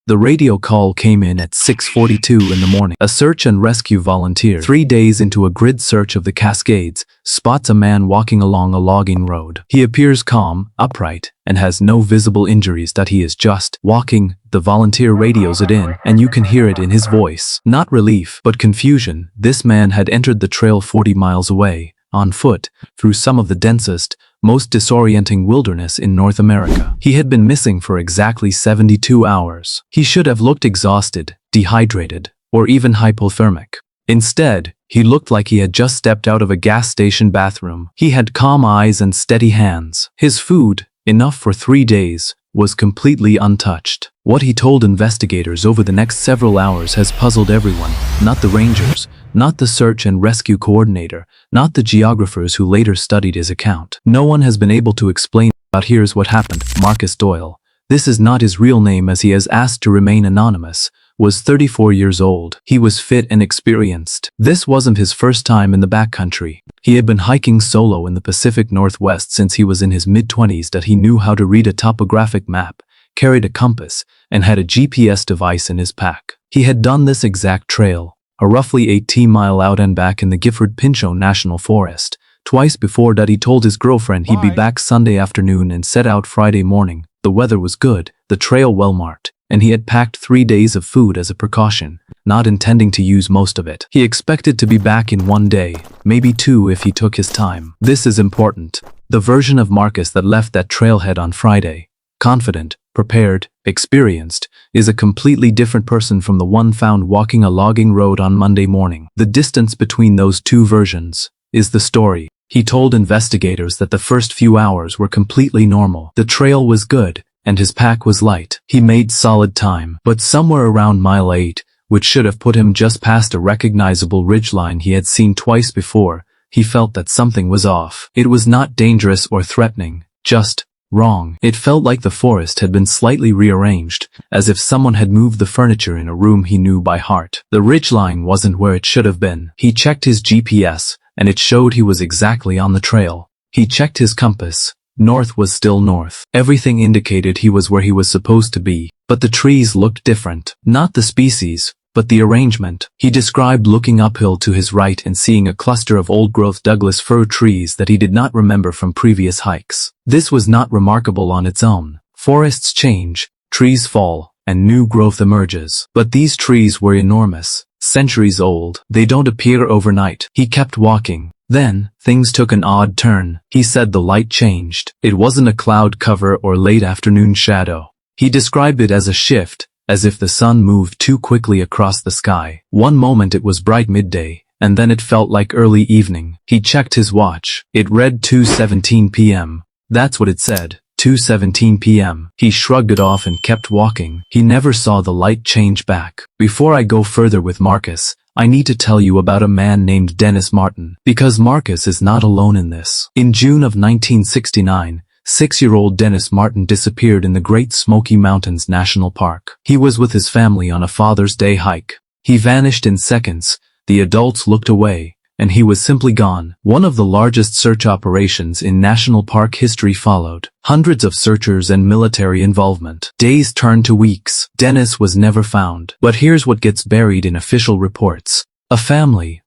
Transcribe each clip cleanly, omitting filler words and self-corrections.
The radio call came in at 6:42 in the morning. A search and rescue volunteer, 3 days into a grid search of the Cascades, spots a man walking along a logging road. He appears calm, upright, and has no visible injuries that he is just walking. The volunteer radios it in, and you can hear it in his voice. Not relief, but confusion. This man had entered the trail 40 miles away, on foot, through some of the densest, most disorienting wilderness in North America. He had been missing for exactly 72 hours. He should have looked exhausted, dehydrated, or even hypothermic. Instead, he looked like he had just stepped out of a gas station bathroom. He had calm eyes and steady hands. His food, enough for 3 days, was completely untouched. What he told investigators over the next several hours has puzzled everyone, not the rangers, not the search and rescue coordinator, not the geographers who later studied his account. No one has been able to explain. But here's what happened. Marcus Doyle, this is not his real name as he has asked to remain anonymous, was 34 years old. He was fit and experienced. This wasn't his first time in the backcountry. He had been hiking solo in the Pacific Northwest since he was in his mid-20s. That he knew how to read a topographic map, carried a compass, and had a GPS device in his pack. He had done this exact trail, a roughly 18-mile out and back in the Gifford-Pinchot National Forest, twice before that. He told his girlfriend he'd be back Sunday afternoon and set out Friday morning. The weather was good, the trail well-marked, and he had packed 3 days of food as a precaution, not intending to use most of it. He expected to be back in 1 day, maybe 2 if he took his time. This is important. The version of Marcus that left that trailhead on Friday, confident, prepared, experienced, is a completely different person from the one found walking a logging road on Monday morning. The distance between those two versions is the story. He told investigators that the first few hours were completely normal. The trail was good, and his pack was light. He made solid time, but somewhere around mile 8, which should have put him just past a recognizable ridgeline he had seen twice before, he felt that something was off. It was not dangerous or threatening, just wrong. It felt like the forest had been slightly rearranged, as if someone had moved the furniture in a room he knew by heart. The ridgeline wasn't where it should have been. He checked his GPS, and it showed he was exactly on the trail. He checked his compass. North was still north. Everything indicated he was where he was supposed to be, but the trees looked different. Not the species, but the arrangement. He described looking uphill to his right and seeing a cluster of old-growth Douglas fir trees that he did not remember from previous hikes. This was not remarkable on its own. Forests change, trees fall, and new growth emerges. But these trees were enormous, centuries old. They don't appear overnight. He kept walking. Then, things took an odd turn. He said the light changed. It wasn't a cloud cover or late afternoon shadow. He described it as a shift, as if the sun moved too quickly across the sky. One moment it was bright midday, and then it felt like early evening. He checked his watch. It read 2:17 p.m. That's what it said, 2:17 p.m. He shrugged it off and kept walking. He never saw the light change back. Before I go further with Marcus, I need to tell you about a man named Dennis Martin, because Marcus is not alone in this. In June of 1969, 6-year-old Dennis Martin disappeared in the Great Smoky Mountains National Park. He was with his family on a Father's Day hike. He vanished in seconds. The adults looked away, and he was simply gone. One of the largest search operations in national park history followed. Hundreds of searchers and military involvement. Days turned to weeks. Dennis was never found. But here's what gets buried in official reports. A family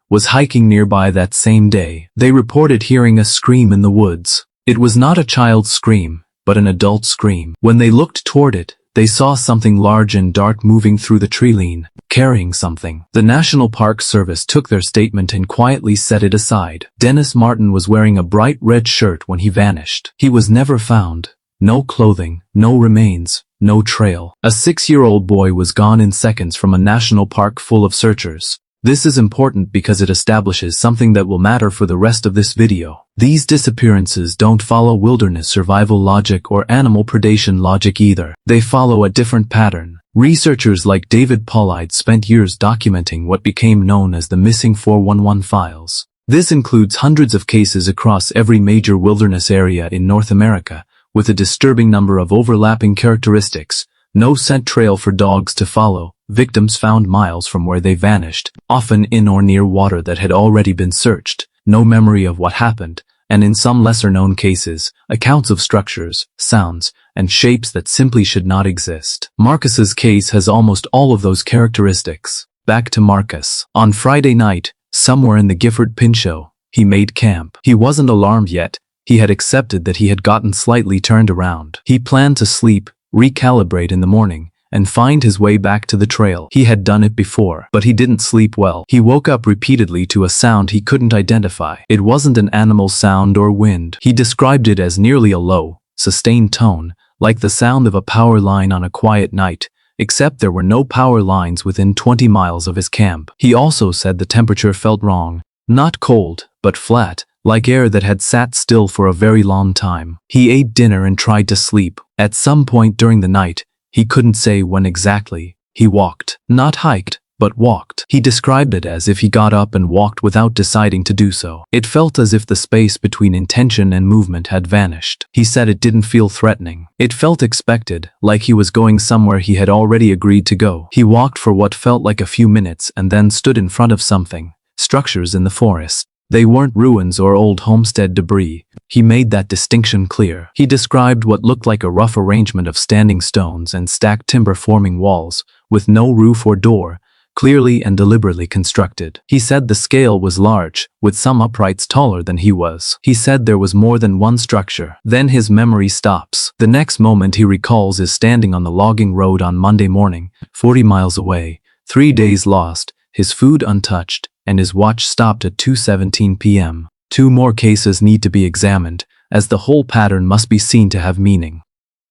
was hiking nearby that same day. They reported hearing a scream in the woods. It was not a child's scream, but an adult scream. When they looked toward it, they saw something large and dark moving through the tree line, carrying something. The National Park Service took their statement and quietly set it aside. Dennis Martin was wearing a bright red shirt when he vanished. He was never found. No clothing, no remains, no trail. A 6-year-old boy was gone in seconds from a national park full of searchers. This is important because it establishes something that will matter for the rest of this video. These disappearances don't follow wilderness survival logic or animal predation logic either. They follow a different pattern. Researchers like David Pollard spent years documenting what became known as the Missing 411 files. This includes hundreds of cases across every major wilderness area in North America, with a disturbing number of overlapping characteristics. No scent trail for dogs to follow. Victims found miles from where they vanished, often in or near water that had already been searched. No memory of what happened, and in some lesser-known cases, accounts of structures, sounds, and shapes that simply should not exist. Marcus's case has almost all of those characteristics. Back to Marcus. On Friday night, somewhere in the Gifford Pinchot, he made camp. He wasn't alarmed yet. He had accepted that he had gotten slightly turned around. He planned to sleep, recalibrate in the morning, and find his way back to the trail. He had done it before, but he didn't sleep well. He woke up repeatedly to a sound he couldn't identify. It wasn't an animal sound or wind. He described it as nearly a low, sustained tone, like the sound of a power line on a quiet night, except there were no power lines within 20 miles of his camp. He also said the temperature felt wrong. Not cold, but flat, like air that had sat still for a very long time. He ate dinner and tried to sleep. At some point during the night, he couldn't say when exactly, he walked. Not hiked, but walked. He described it as if he got up and walked without deciding to do so. It felt as if the space between intention and movement had vanished. He said it didn't feel threatening. It felt expected, like he was going somewhere he had already agreed to go. He walked for what felt like a few minutes and then stood in front of something. Structures in the forest. They weren't ruins or old homestead debris. He made that distinction clear. He described what looked like a rough arrangement of standing stones and stacked timber forming walls, with no roof or door, clearly and deliberately constructed. He said the scale was large, with some uprights taller than he was. He said there was more than one structure. Then his memory stops. The next moment he recalls is standing on the logging road on Monday morning, 40 miles away, 3 days lost, his food untouched, and his watch stopped at 2:17 p.m. 2 more cases need to be examined, as the whole pattern must be seen to have meaning.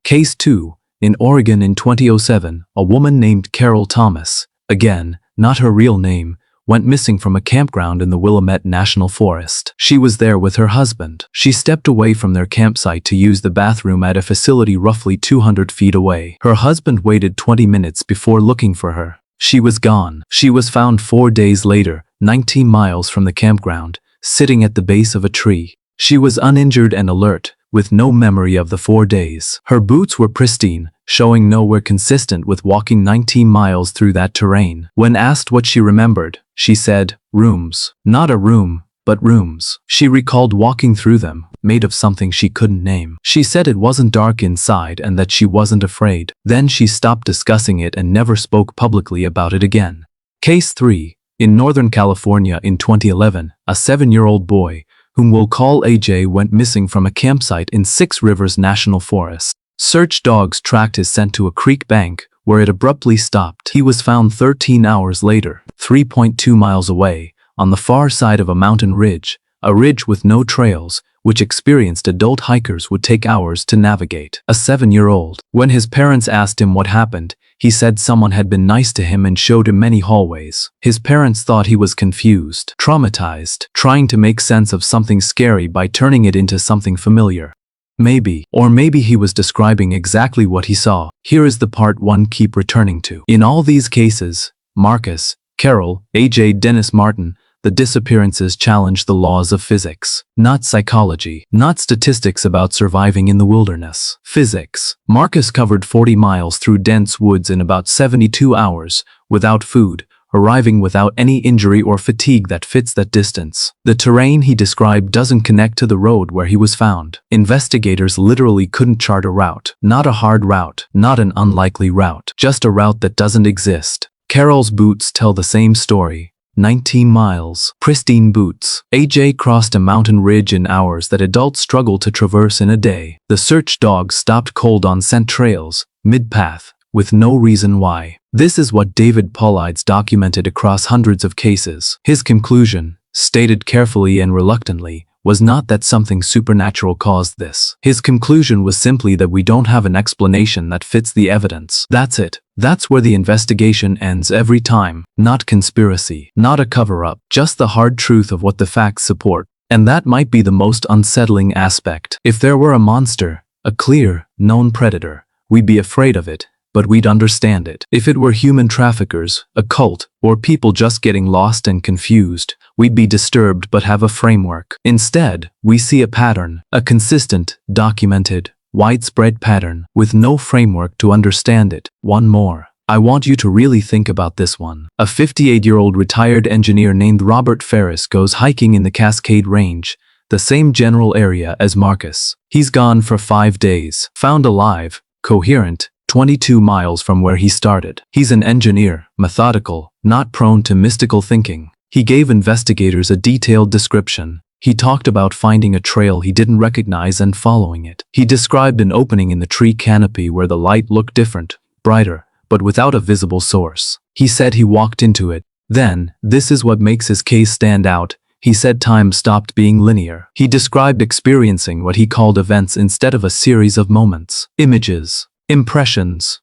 Case 2. In Oregon in 2007, a woman named Carol Thomas, again, not her real name, went missing from a campground in the Willamette National Forest. She was there with her husband. She stepped away from their campsite to use the bathroom at a facility roughly 200 feet away. Her husband waited 20 minutes before looking for her. She was gone. She was found 4 days later, 19 miles from the campground, sitting at the base of a tree. She was uninjured and alert, with no memory of the 4 days. Her boots were pristine, showing nowhere consistent with walking 19 miles through that terrain. When asked what she remembered, she said, rooms. Not a room, but rooms. She recalled walking through them, made of something she couldn't name. She said it wasn't dark inside and that she wasn't afraid. Then she stopped discussing it and never spoke publicly about it again. Case 3. In Northern California in 2011, a 7-year-old boy, whom we'll call AJ, went missing from a campsite in Six Rivers National Forest. Search dogs tracked his scent to a creek bank, where it abruptly stopped. He was found 13 hours later, 3.2 miles away, on the far side of a mountain ridge, a ridge with no trails, which experienced adult hikers would take hours to navigate. A 7-year-old. When his parents asked him what happened, he said someone had been nice to him and showed him many hallways. His parents thought he was confused, traumatized, trying to make sense of something scary by turning it into something familiar. Maybe, or maybe he was describing exactly what he saw. Here is the part one keep returning to. In all these cases, Marcus, Carol, AJ, Dennis Martin, the disappearances challenge the laws of physics, not psychology, not statistics about surviving in the wilderness. Physics. Marcus covered 40 miles through dense woods in about 72 hours, without food, arriving without any injury or fatigue that fits that distance. The terrain he described doesn't connect to the road where he was found. Investigators literally couldn't chart a route. Not a hard route, not an unlikely route, just a route that doesn't exist. Carol's boots tell the same story. 19 miles. Pristine boots. AJ crossed a mountain ridge in hours that adults struggle to traverse in a day. The search dogs stopped cold on scent trails, mid-path, with no reason why. This is what David Paulides documented across hundreds of cases. His conclusion, stated carefully and reluctantly, was not that something supernatural caused this. His conclusion was simply that we don't have an explanation that fits the evidence. That's it. That's where the investigation ends every time. Not conspiracy, not a cover-up, just the hard truth of what the facts support. And that might be the most unsettling aspect. If there were a monster, a clear, known predator, we'd be afraid of it, but we'd understand it. If it were human traffickers, a cult, or people just getting lost and confused, we'd be disturbed but have a framework. Instead, we see a pattern, a consistent, documented, widespread pattern, with no framework to understand it. One more. I want you to really think about this one. A 58-year-old retired engineer named Robert Ferris goes hiking in the Cascade Range, the same general area as Marcus. He's gone for 5 days. Found alive, coherent, 22 miles from where he started. He's an engineer, methodical, not prone to mystical thinking. He gave investigators a detailed description. He talked about finding a trail he didn't recognize and following it. He described an opening in the tree canopy where the light looked different, brighter, but without a visible source. He said he walked into it. Then, this is what makes his case stand out, he said time stopped being linear. He described experiencing what he called events instead of a series of moments. Images. Impressions.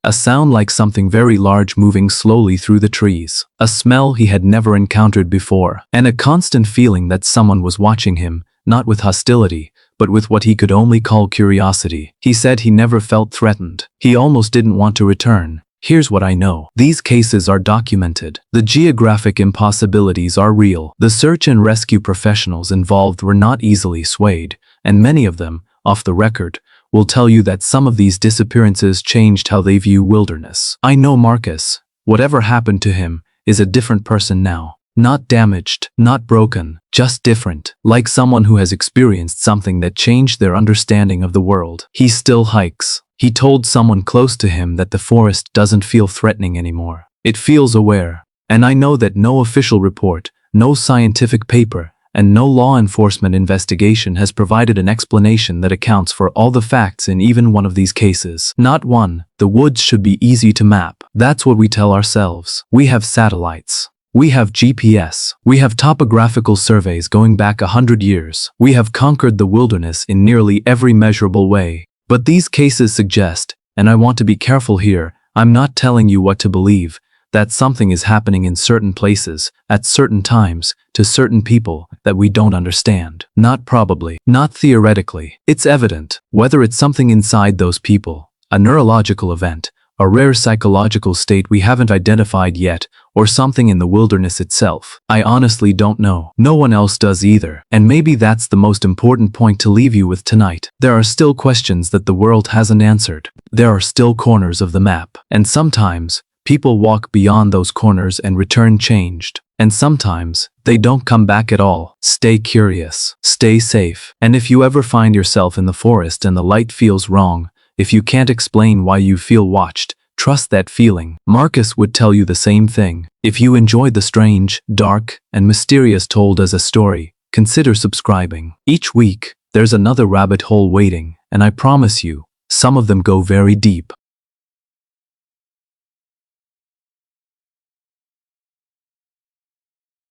A sound like something very large moving slowly through the trees. A smell he had never encountered before. And a constant feeling that someone was watching him, not with hostility, but with what he could only call curiosity. He said he never felt threatened. He almost didn't want to return. Here's what I know. These cases are documented. The geographic impossibilities are real. The search and rescue professionals involved were not easily swayed, and many of them, off the record, will tell you that some of these disappearances changed how they view wilderness. I know Marcus, whatever happened to him, is a different person now. Not damaged, not broken, just different, like someone who has experienced something that changed their understanding of the world. He still hikes. He told someone close to him that the forest doesn't feel threatening anymore. It feels aware. And I know that no official report, no scientific paper, and no law enforcement investigation has provided an explanation that accounts for all the facts in even one of these cases. Not one. The woods should be easy to map. That's what we tell ourselves. We have satellites. We have GPS. We have topographical surveys going back 100 years. We have conquered the wilderness in nearly every measurable way. But these cases suggest, and I want to be careful here, I'm not telling you what to believe, that something is happening in certain places, at certain times, to certain people that we don't understand. Not probably, not theoretically. It's evident, whether it's something inside those people, a neurological event, a rare psychological state we haven't identified yet, or something in the wilderness itself. I honestly don't know. No one else does either. And maybe that's the most important point to leave you with tonight. There are still questions that the world hasn't answered. There are still corners of the map. And sometimes, people walk beyond those corners and return changed. And sometimes, they don't come back at all. Stay curious. Stay safe. And if you ever find yourself in the forest and the light feels wrong, if you can't explain why you feel watched, trust that feeling. Marcus would tell you the same thing. If you enjoy the strange, dark, and mysterious told as a story, consider subscribing. Each week, there's another rabbit hole waiting, and I promise you, some of them go very deep.